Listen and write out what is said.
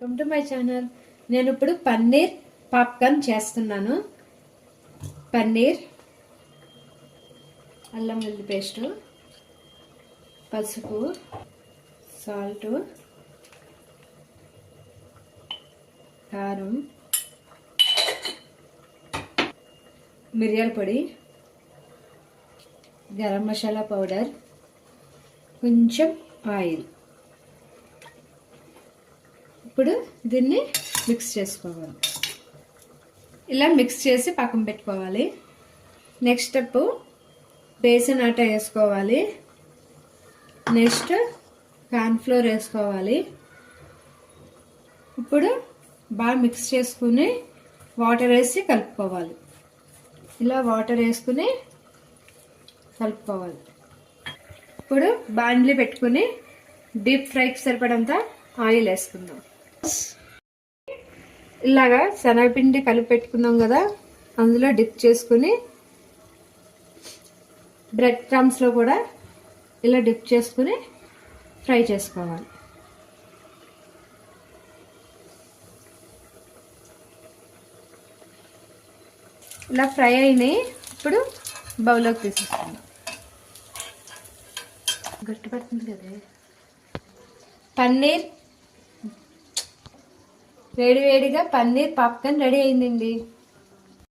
Welcome to my channel. నేను ఇప్పుడు paneer popcorn చేస్తున్నాను. పన్నీర్, అల్లం వెల్లుల్లి పేస్ట్, పసుపు, సాల్ట్, కారం, మిరియాల పొడి, గరం మసాలా పౌడర్, కొంచెం ఆయిల్. ఇప్పుడు దీన్ని మిక్స్ చేసుకోవాలి. ఇలా మిక్స్ చేసి పక్కన పెట్టుకోవాలి. నెక్స్ట్ స్టెప్ బేసన్ ఆట వేసుకోవాలి. నెక్స్ట్ కార్న్ఫ్లోర్ వేసుకోవాలి. ఇప్పుడు బాగా మిక్స్ చేసుకుని వాటర్ వేసి కలుపుకోవాలి. ఇలా వాటర్ వేసుకుని కలుపుకోవాలి. ఇప్పుడు బాండ్లీ పెట్టుకుని డీప్ ఫ్రైకి సరిపడంత ఆయిల్ వేసుకుందాం. ఇలాగా శనగపిండి కలిపి పెట్టుకున్నాం కదా, అందులో డిప్ చేసుకుని బ్రెడ్ క్రమ్స్లో కూడా ఇలా డిప్ చేసుకుని ఫ్రై చేసుకోవాలి. ఇలా ఫ్రై అయినాయి. ఇప్పుడు బౌల్లోకి తీసేసుకుందాం. గట్టి పడుతుంది కదా. పన్నీర్ వేడివేడిగా పన్నీర్ పాప్కార్న్ రెడీ అయిందండి.